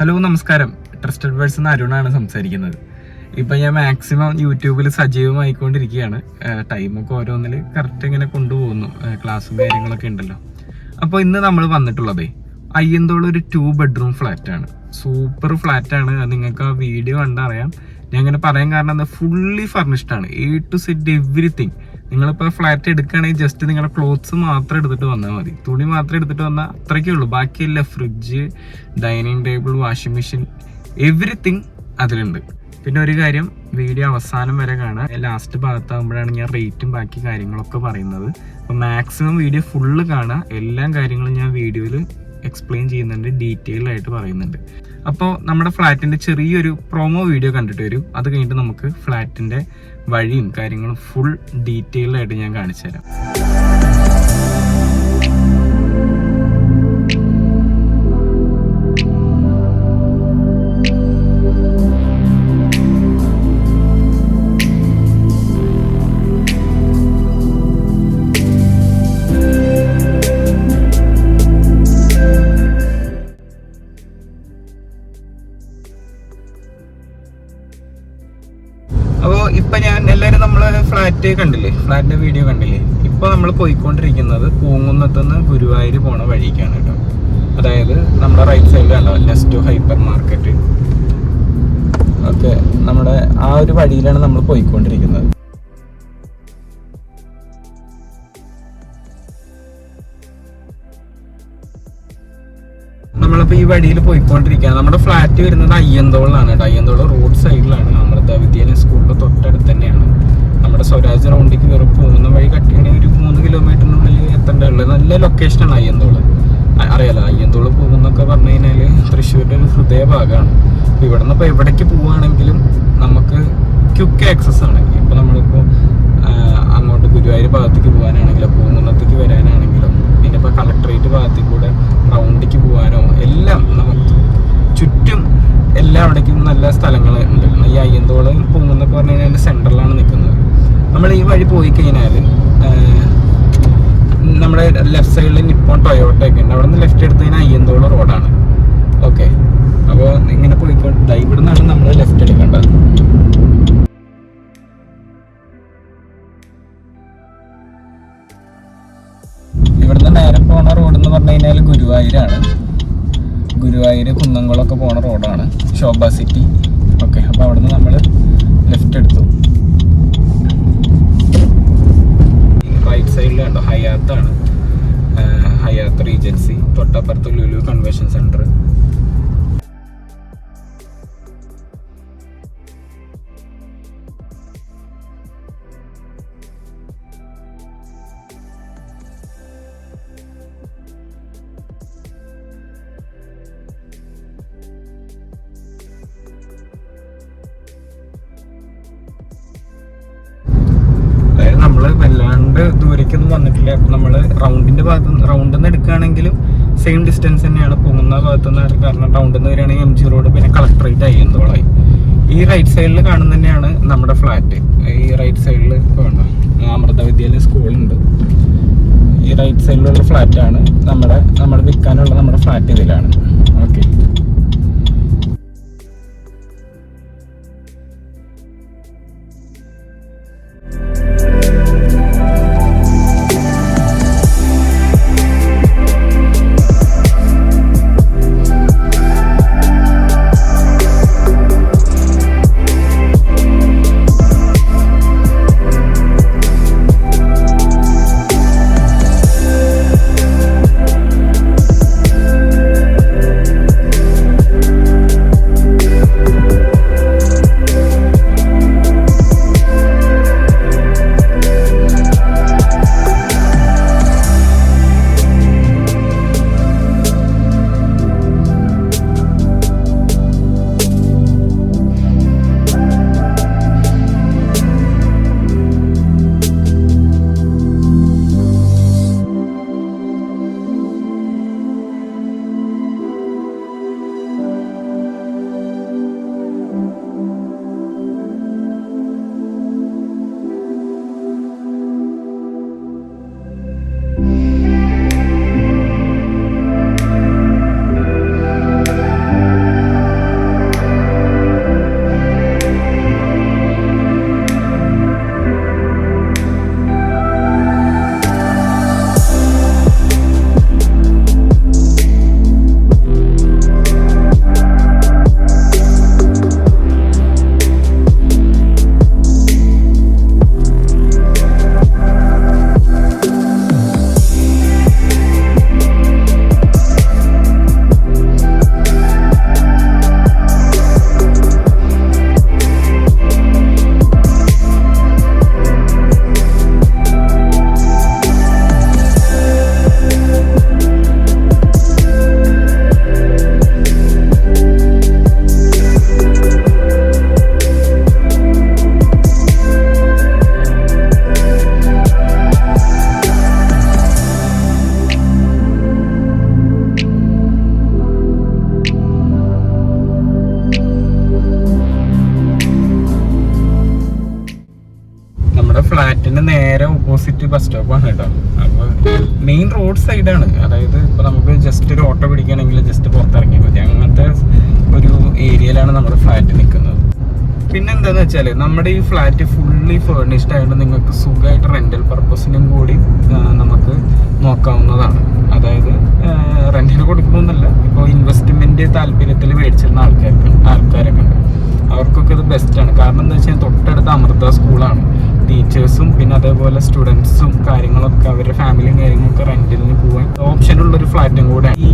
Hello നമസ്കാരം, trusted verse അരുണാണ് സംസാരിക്കുന്നത്. ഇപ്പം ഞാൻ മാക്സിമം യൂട്യൂബിൽ സജീവമായിക്കൊണ്ടിരിക്കുകയാണ്. ടൈമൊക്കെ ഓരോന്നിൽ കറക്റ്റ് ഇങ്ങനെ കൊണ്ടുപോകുന്നു, ക്ലാസ്സും കാര്യങ്ങളൊക്കെ ഉണ്ടല്ലോ. അപ്പോൾ ഇന്ന് നമ്മൾ വന്നിട്ടുള്ളത് അയ്യന്തോൾ ഒരു 2 bedroom ഫ്ലാറ്റാണ്. സൂപ്പർ ഫ്ലാറ്റാണ്. അത് നിങ്ങൾക്ക് ആ വീഡിയോ കണ്ടറിയാം. ഞാൻ അങ്ങനെ പറയാൻ കാരണം എന്താ, ഫുള്ളി ഫർണിഷ്ഡ് ആണ്. A to Z everything. നിങ്ങളിപ്പോൾ ഫ്ലാറ്റ് എടുക്കുകയാണെങ്കിൽ ജസ്റ്റ് നിങ്ങളുടെ ക്ലോത്ത്സ് മാത്രം എടുത്തിട്ട് വന്നാൽ മതി, തുണി മാത്രം എടുത്തിട്ട് വന്നാൽ അത്രയ്ക്കേ ഉള്ളൂ. ബാക്കിയല്ല, fridge, dining table, washing machine, everything അതിലുണ്ട്. പിന്നെ ഒരു കാര്യം, വീഡിയോ അവസാനം വരെ കാണാം. ലാസ്റ്റ് ഭാഗത്താകുമ്പോഴാണ് ഞാൻ റേറ്റും ബാക്കി കാര്യങ്ങളൊക്കെ പറയുന്നത്. അപ്പോൾ മാക്സിമം വീഡിയോ ഫുള്ള് കാണാം. എല്ലാ കാര്യങ്ങളും ഞാൻ വീഡിയോയിൽ എക്സ്പ്ലെയിൻ ചെയ്യുന്നുണ്ട്, ഡീറ്റെയിൽ ആയിട്ട് പറയുന്നുണ്ട്. അപ്പോൾ നമ്മുടെ ഫ്ലാറ്റിൻ്റെ ചെറിയൊരു പ്രൊമോ വീഡിയോ കണ്ടിട്ട് വരും. അത് കഴിഞ്ഞിട്ട് നമുക്ക് ഫ്ലാറ്റിൻ്റെ വഴിയും കാര്യങ്ങളും ഫുൾ ഡീറ്റെയിൽഡ് ആയിട്ട് ഞാൻ കാണിച്ചു തരാം. അപ്പോൾ ഇപ്പം എല്ലാവരും നമ്മൾ ഫ്ലാറ്റ് കണ്ടില്ലേ, ഫ്ലാറ്റിൻ്റെ വീഡിയോ കണ്ടില്ലേ. ഇപ്പോൾ നമ്മൾ പോയിക്കൊണ്ടിരിക്കുന്നത് പൂങ്കുന്നത്തുനിന്ന് ഗുരുവായൂർ പോണ വഴിക്കാണ് കേട്ടോ. അതായത് നമ്മുടെ റൈറ്റ് സൈഡിലാണല്ലോ നെസ്റ്റോ ഹൈപ്പർ മാർക്കറ്റ്. ഓക്കെ, നമ്മുടെ ആ ഒരു വഴിയിലാണ് നമ്മൾ പോയിക്കൊണ്ടിരിക്കുന്നത്. നമ്മളിപ്പോൾ ഈ വഴിയിൽ പോയിക്കൊണ്ടിരിക്കുകയാണ്. നമ്മുടെ ഫ്ലാറ്റ് വരുന്നത് അയ്യന്തോളിലാണ് കേട്ടോ. അയ്യന്തോൾ റോഡ് സൈഡിലാണ്. അമൃത വിദ്യാലയ സ്കൂളിൻ്റെ തൊട്ടടുത്ത് തന്നെയാണ്. നമ്മുടെ സ്വരാജ് റൗണ്ടിലേക്ക് കയറി പോകുന്ന വഴി കട്ടിയാണെങ്കിൽ ഒരു 3 കിലോമീറ്ററിനുള്ളിൽ എത്തേണ്ടതുള്ളത്. നല്ല ലൊക്കേഷനാണ് അയ്യന്തോൾ. അറിയാലോ, അയ്യന്തോൾ പോകുന്നൊക്കെ പറഞ്ഞു കഴിഞ്ഞാൽ തൃശ്ശൂരിൻ്റെ ഒരു ഹൃദയഭാഗമാണ്. അപ്പോൾ ഇവിടെ നിന്ന് ഇപ്പോൾ എവിടേക്ക് പോവുകയാണെങ്കിലും നമുക്ക് ക്വിക്ക് ആക്സസ് ആണ്. ഇപ്പോൾ നമ്മളിപ്പോൾ അങ്ങോട്ട് ഗുരുവായൂർ ഭാഗത്തേക്ക് പോകാനാണെങ്കിലോ പൂങ്കുന്നത്തേക്ക് വരാനാണെങ്കിലോ പിന്നെ ഇപ്പോൾ കളക്ടറേറ്റ് ഭാഗത്തേക്ക് കൂടെ റൗണ്ടിലേക്ക് പോകാനോ എല്ലാം നമുക്ക് ചുറ്റും എല്ലാ അവിടേക്കും നല്ല സ്ഥലങ്ങൾ ഉണ്ട്. ഈ അയ്യന്തോള് പൂങ്കുന്നൊക്കെ പറഞ്ഞു കഴിഞ്ഞാൽ സെൻട്രലാണ് നിൽക്കുന്നത്. നമ്മൾ ഈ വഴി പോയി കഴിഞ്ഞാൽ നമ്മുടെ ലെഫ്റ്റ് സൈഡിൽ നിപ്പോൺ ടൊയോട്ട ഒക്കെ ഉണ്ട്. അവിടെ നിന്ന് ലെഫ്റ്റ് എടുത്ത് കഴിഞ്ഞാൽ അയ്യന്തോള് റോഡാണ്. ഓക്കെ, അപ്പോൾ ഇങ്ങനെ പോയിക്കൊണ്ട് ഇവിടെ നിന്നാണ് നമ്മൾ ലെഫ്റ്റ് എടുക്കേണ്ടത്. ഇവിടുന്ന് നേരെ പോണ റോഡ് എന്ന് പറഞ്ഞു കഴിഞ്ഞാൽ ഗുരുവായൂരാണ്. ഗുരുവായൂർ കുന്നംകുളമൊക്കെ പോണ റോഡാണ്, ശോഭ സിറ്റി. ഓക്കെ, അപ്പോൾ അവിടുന്ന് നമ്മൾ ലെഫ്റ്റ് എടുത്തു. റൈറ്റ് സൈഡിൽ കണ്ടോ ഹയാത്താണ്, ഹയാത്ത് റീജൻസി. തൊട്ടപ്പുറത്ത് ലുലു കൺവെൻഷൻ സെൻറ്റർ. നമ്മൾ വല്ലാണ്ട് ദൂരേക്കൊന്നും വന്നിട്ടില്ല. അപ്പം നമ്മൾ റൗണ്ടിൻ്റെ റൗണ്ടിൽ നിന്ന് എടുക്കുകയാണെങ്കിലും സെയിം ഡിസ്റ്റൻസ് തന്നെയാണ് പോകുന്ന ഭാഗത്തുനിന്ന്. കാരണം ടൗണിൽ നിന്ന് വരികയാണെങ്കിൽ MG റോഡ്, പിന്നെ കളക്ടറേറ്റ് അയ്യന്തോളായി. ഈ റൈറ്റ് സൈഡിൽ കാണുന്ന തന്നെയാണ് നമ്മുടെ ഫ്ലാറ്റ്. ഈ റൈറ്റ് സൈഡിൽ വേണ്ട അമൃത വിദ്യാലയ സ്കൂളുണ്ട്. ഈ റൈറ്റ് സൈഡിലുള്ള ഫ്ലാറ്റാണ് നമ്മുടെ വിൽക്കാനുള്ള നമ്മുടെ ഫ്ലാറ്റ് ഇതിലാണ്. ഓക്കെ, നേരെ ഓപ്പോസിറ്റ് ബസ് സ്റ്റോപ്പാണ് കേട്ടോ. അപ്പോൾ മെയിൻ റോഡ് സൈഡാണ്. അതായത് ഇപ്പോൾ നമുക്ക് ജസ്റ്റ് ഒരു ഓട്ടോ പിടിക്കുകയാണെങ്കിൽ ജസ്റ്റ് പുറത്തിറങ്ങിയാൽ മതി. അങ്ങനത്തെ ഒരു ഏരിയയിലാണ് നമ്മുടെ ഫ്ലാറ്റ് നിൽക്കുന്നത്. പിന്നെ എന്താണെന്ന് വെച്ചാൽ നമ്മുടെ ഈ ഫ്ലാറ്റ് ഫുള്ളി ഫേർണിഷ്ഡ് ആയതുകൊണ്ട് നിങ്ങൾക്ക് സുഖമായിട്ട് റെൻ്റൽ പർപ്പസിനും കൂടി നമുക്ക് നോക്കാവുന്നതാണ്. അതായത് റെൻറ്റിന് കൊടുക്കണമെന്നല്ല, ഇപ്പോൾ ഇൻവെസ്റ്റ്മെൻറ്റ് താല്പര്യത്തിൽ മേടിച്ചിരുന്ന ആൾക്കാരൊക്കെ ഉണ്ട്. അവർക്കൊക്കെ ഇത് ബെസ്റ്റാണ്. കാരണം എന്താ വെച്ചാൽ തൊട്ടടുത്ത് അമൃത സ്കൂളാണ്. ടീച്ചേഴ്സും പിന്നെ അതേപോലെ സ്റ്റുഡൻസും കാര്യങ്ങളൊക്കെ അവരുടെ ഫാമിലിയും കാര്യങ്ങളൊക്കെ റെന്റിന് പോകാൻ ഓപ്ഷനുള്ളൊരു ഫ്ലാറ്റും കൂടെ. ഈ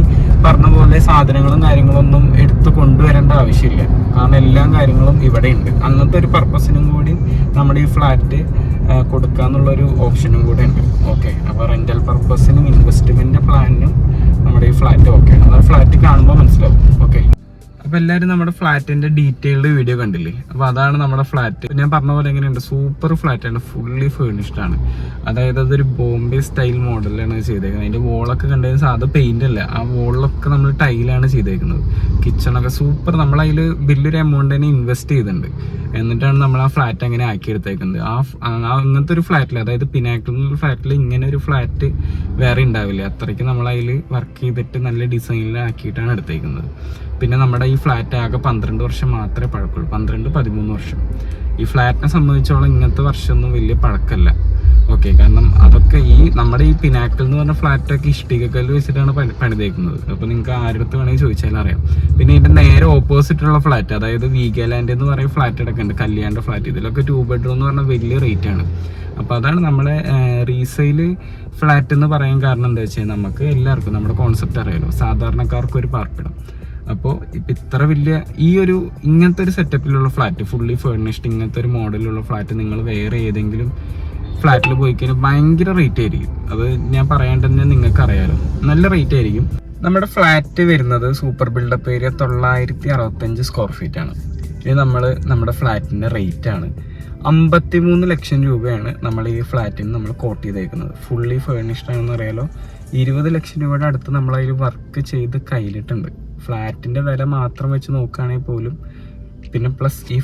പറഞ്ഞ പോലെ സാധനങ്ങളും കാര്യങ്ങളൊന്നും എടുത്ത് കൊണ്ടുവരേണ്ട ആവശ്യമില്ല. കാരണം എല്ലാ കാര്യങ്ങളും ഇവിടെ ഉണ്ട്. അങ്ങനത്തെ ഒരു പർപ്പസിനും കൂടി നമ്മുടെ ഈ ഫ്ലാറ്റ് കൊടുക്കാന്നുള്ളൊരു ഓപ്ഷനും കൂടെ ഉണ്ട്. ഓക്കെ, അപ്പോൾ റെന്റൽ പർപ്പസിനും ഇൻവെസ്റ്റ്മെന്റ് പ്ലാനിനും നമ്മുടെ ഈ ഫ്ലാറ്റ് ഓക്കെയാണ്. അത് ഫ്ലാറ്റ് കാണുമ്പോൾ മനസ്സിലാവും. ഓക്കെ, അപ്പോൾ എല്ലാവരും നമ്മുടെ ഫ്ലാറ്റിൻ്റെ ഡീറ്റെയിൽഡ് വീഡിയോ കണ്ടില്ലേ? അപ്പോൾ അതാണ് നമ്മുടെ ഫ്ലാറ്റ്. ഞാൻ പറഞ്ഞ പോലെ എങ്ങനെയുണ്ട്, സൂപ്പർ ഫ്ലാറ്റാണ്, ഫുള്ളി ഫേർണിഷ്ഡ് ആണ്. അതായത് അതൊരു ബോംബെ സ്റ്റൈൽ മോഡലാണ് ചെയ്തേക്കുന്നത്. അതിൻ്റെ വോളൊക്കെ കണ്ടത് സാധാ പെയിൻ്റ് അല്ല, ആ വോളിലൊക്കെ നമ്മൾ ടൈലാണ് ചെയ്തേക്കുന്നത്. കിച്ചണൊക്കെ സൂപ്പർ. നമ്മളതിൽ വലിയൊരു എമൗണ്ട് തന്നെ ഇൻവെസ്റ്റ് ചെയ്തിട്ടുണ്ട്. എന്നിട്ടാണ് നമ്മൾ ആ ഫ്ലാറ്റ് അങ്ങനെ ആക്കിയെടുത്തേക്കുന്നത്. അങ്ങനത്തെ ഒരു ഫ്ലാറ്റിൽ, അതായത് പിനാക്കിൾ ഫ്ലാറ്റിൽ ഇങ്ങനെ ഒരു ഫ്ലാറ്റ് വേറെ ഉണ്ടാവില്ല. അത്രയ്ക്ക് നമ്മളതിൽ വർക്ക് ചെയ്തിട്ട് നല്ല ഡിസൈനിലാക്കിയിട്ടാണ് എടുത്തേക്കുന്നത്. പിന്നെ നമ്മുടെ ഈ ഫ്ലാറ്റ് ആകെ 12 വർഷം മാത്രമേ പഴക്കമുള്ളൂ. 12-13 വർഷം. ഈ ഫ്ലാറ്റിനെ സംബന്ധിച്ചോളം ഇങ്ങനത്തെ വർഷമൊന്നും വലിയ പഴക്കമല്ല. ഓക്കെ, കാരണം അതൊക്കെ നമ്മുടെ ഈ പിനാക്കിൾ എന്ന് പറഞ്ഞ ഫ്ലാറ്റൊക്കെ ഇഷ്ടികക്കല്ല് വെച്ചിട്ടാണ് പണിതേക്കുന്നത്. അപ്പോൾ നിങ്ങൾക്ക് ആരുടെ വേണമെങ്കിൽ ചോദിച്ചാൽ അറിയാം. പിന്നെ ഇതിൻ്റെ നേരെ ഓപ്പോസിറ്റുള്ള ഫ്ലാറ്റ്, അതായത് വീഗാലാൻഡ് എന്ന് പറയുന്ന ഫ്ലാറ്റ് കിടക്കുന്നുണ്ട്, കല്യാണ്ട ഫ്ലാറ്റ്. ഇതിലൊക്കെ 2 ബെഡ്റൂം എന്ന് പറഞ്ഞാൽ വലിയ റേറ്റ് ആണ്. അപ്പോൾ അതാണ് നമ്മളെ റീസെയിൽ ഫ്ലാറ്റ് എന്ന് പറയാൻ കാരണം എന്താ വെച്ചാൽ നമുക്ക് എല്ലാവർക്കും നമ്മുടെ കോൺസെപ്റ്റ് അറിയാലോ, സാധാരണക്കാർക്ക് ഒരു പാർപ്പിടം. അപ്പോൾ ഇപ്പം ഇത്ര വലിയ ഇങ്ങനത്തെ ഒരു സെറ്റപ്പിലുള്ള ഫ്ലാറ്റ്, ഫുള്ളി ഫേർണിഷ്ഡ് ഇങ്ങനത്തെ ഒരു മോഡലുള്ള ഫ്ലാറ്റ് നിങ്ങൾ വേറെ ഏതെങ്കിലും ഫ്ലാറ്റിൽ പോയി കഴിഞ്ഞാൽ ഭയങ്കര റേറ്റ് ആയിരിക്കും. അത് ഞാൻ പറയാണ്ട് തന്നെ നിങ്ങൾക്ക് അറിയാലോ, നല്ല റേറ്റ് ആയിരിക്കും. നമ്മുടെ ഫ്ലാറ്റ് വരുന്നത് super build-up area 965 square feet ആണ്. ഇത് നമ്മുടെ ഫ്ലാറ്റിൻ്റെ റേറ്റ് ആണ് 53 ലക്ഷം രൂപയാണ് നമ്മൾ ഈ ഫ്ലാറ്റിന് നമ്മൾ കോട്ട് ചെയ്തേക്കുന്നത്. ഫുള്ളി ഫേർണിഷ്ഡ് ആണെന്ന് അറിയാലോ. 20 ലക്ഷം രൂപയുടെ അടുത്ത് നമ്മളതിൽ വർക്ക് ചെയ്ത് കയ്യിലിട്ടുണ്ട്. ഫ്ലാറ്റിൻ്റെ വില മാത്രം വെച്ച് നോക്കുകയാണെങ്കിൽ പോലും, പിന്നെ പ്ലസ് ഈ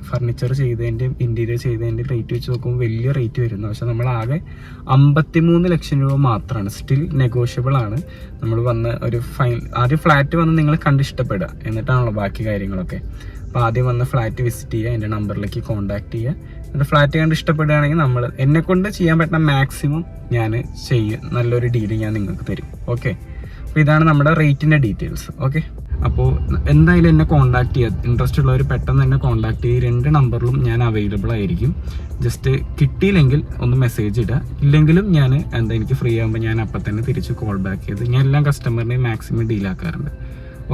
ഫർണിച്ചർ ചെയ്തതിൻ്റെയും ഇൻറ്റീരിയർ ചെയ്തതിൻ്റെയും റേറ്റ് വെച്ച് നോക്കുമ്പോൾ വലിയ റേറ്റ് വരുന്നു. പക്ഷേ നമ്മളാകെ 53 ലക്ഷം രൂപ മാത്രമാണ്. സ്റ്റിൽ നെഗോഷ്യബിൾ ആണ്. നമ്മൾ വന്ന് ആദ്യം ഫ്ലാറ്റ് വന്ന് നിങ്ങൾ കണ്ട് ഇഷ്ടപ്പെടുക, എന്നിട്ടാണല്ലോ ബാക്കി കാര്യങ്ങളൊക്കെ. അപ്പോൾ ആദ്യം വന്ന് ഫ്ലാറ്റ് വിസിറ്റ് ചെയ്യുക, എൻ്റെ നമ്പറിലേക്ക് കോൺടാക്ട് ചെയ്യുക. എന്നിട്ട് ഫ്ലാറ്റ് കണ്ട് ഇഷ്ടപ്പെടുകയാണെങ്കിൽ എന്നെക്കൊണ്ട് ചെയ്യാൻ പറ്റുന്ന മാക്സിമം ഞാൻ ചെയ്യും. നല്ലൊരു ഡീല് ഞാൻ നിങ്ങൾക്ക് തരും. ഓക്കെ, അപ്പോൾ ഇതാണ് നമ്മുടെ റേറ്റിൻ്റെ ഡീറ്റെയിൽസ്. ഓക്കെ, അപ്പോൾ എന്തായാലും എന്നെ കോൺടാക്ട് ചെയ്യുക. ഇൻട്രസ്റ്റ് ഉള്ളവർ പെട്ടെന്ന് എന്നെ കോൺടാക്ട് ചെയ്യുക. 2 നമ്പറിലും ഞാൻ അവൈലബിൾ ആയിരിക്കും. ജസ്റ്റ് കിട്ടിയില്ലെങ്കിൽ ഒന്ന് മെസ്സേജ് ഇടുക. ഇല്ലെങ്കിലും എനിക്ക് ഫ്രീ ആകുമ്പോൾ ഞാൻ അപ്പം തന്നെ തിരിച്ച് കോൾ ബാക്ക് ചെയ്ത് ഞാൻ എല്ലാ കസ്റ്റമറിനെയും മാക്സിമം ഡീലാക്കാറുണ്ട്.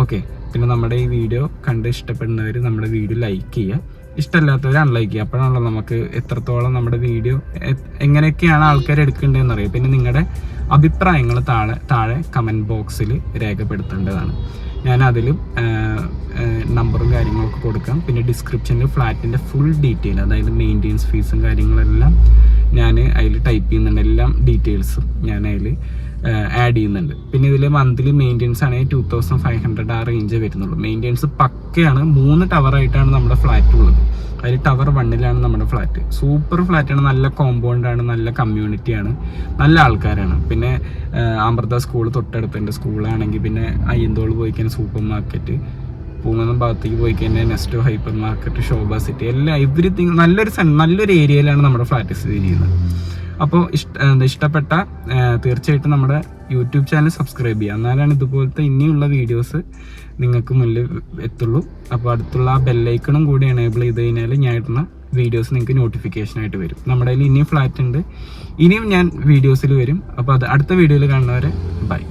ഓക്കെ, പിന്നെ നമ്മുടെ ഈ വീഡിയോ കണ്ട് ഇഷ്ടപ്പെടുന്നവർ നമ്മുടെ വീഡിയോ ലൈക്ക് ചെയ്യുക, ഇഷ്ടമല്ലാത്തവർ അൺലൈക്ക് ചെയ്യുക. അപ്പോഴാണല്ലോ നമുക്ക് എത്രത്തോളം നമ്മുടെ വീഡിയോ എങ്ങനെയൊക്കെയാണ് ആൾക്കാർ എടുക്കേണ്ടതെന്ന് അറിയാം. പിന്നെ നിങ്ങളുടെ അഭിപ്രായങ്ങൾ താഴെ കമൻറ്റ് ബോക്സിൽ രേഖപ്പെടുത്തേണ്ടതാണ്. ഞാൻ അതിലും നമ്പറും കാര്യങ്ങളൊക്കെ കൊടുക്കാം. പിന്നെ ഡിസ്ക്രിപ്ഷനിൽ ഫ്ലാറ്റിൻ്റെ ഫുൾ ഡീറ്റെയിൽ, അതായത് മെയിൻ്റെനൻസ് ഫീസും കാര്യങ്ങളെല്ലാം ഞാൻ അതിൽ ടൈപ്പ് ചെയ്യുന്നുണ്ട്. എല്ലാം ഡീറ്റെയിൽസും ഞാൻ അതിൽ ആഡ് ചെയ്യുന്നുണ്ട്. പിന്നെ ഇതിൽ മന്ത്ലി മെയിൻ്റെനൻസ് ആണെങ്കിൽ 2500 ആ റേഞ്ച് വരുന്നുള്ളൂ. മെയിൻ്റെനൻസ് പക്കയാണ്. 3 ടവറായിട്ടാണ് നമ്മുടെ ഫ്ലാറ്റ് ഉള്ളത്. അതിൽ ടവർ 1ലാണ് നമ്മുടെ ഫ്ലാറ്റ്. സൂപ്പർ ഫ്ലാറ്റാണ്, നല്ല കോമ്പൗണ്ടാണ്, നല്ല കമ്മ്യൂണിറ്റിയാണ്, നല്ല ആൾക്കാരാണ്. പിന്നെ അമൃത സ്കൂൾ തൊട്ടടുത്തുണ്ട്. സ്കൂളാണെങ്കിൽ പിന്നെ അയ്യന്തോൾ പോയി കഴിഞ്ഞാൽ സൂപ്പർ മാർക്കറ്റ്, പൂങ്ങുന്ന ഭാഗത്തേക്ക് പോയി കഴിഞ്ഞാൽ നെസ്റ്റോ ഹൈപ്പർ മാർക്കറ്റ്, ശോഭ സിറ്റി, എവറിത്തിങ് നല്ലൊരു ഏരിയയിലാണ് നമ്മുടെ ഫ്ലാറ്റ് സ്ഥിതി ചെയ്യുന്നത്. അപ്പോൾ ഇഷ്ടപ്പെട്ട തീർച്ചയായിട്ടും നമ്മുടെ യൂട്യൂബ് ചാനൽ സബ്സ്ക്രൈബ് ചെയ്യുക. എന്നാലാണ് ഇതുപോലത്തെ ഇനിയുള്ള വീഡിയോസ് നിങ്ങൾക്ക് മുന്നിൽ എത്തുള്ളൂ. അപ്പോൾ അടുത്തുള്ള ആ ബെല്ലൈക്കണും കൂടി എനേബിൾ ചെയ്ത് കഴിഞ്ഞാൽ ഞാൻ ഇടുന്ന വീഡിയോസ് നിങ്ങൾക്ക് നോട്ടിഫിക്കേഷനായിട്ട് വരും. നമ്മുടെ കയ്യിൽ ഇനിയും ഫ്ലാറ്റ് ഉണ്ട്, ഇനിയും ഞാൻ വീഡിയോസിൽ വരും. അപ്പോൾ അടുത്ത വീഡിയോയിൽ കാണുന്നവരെ ബൈ.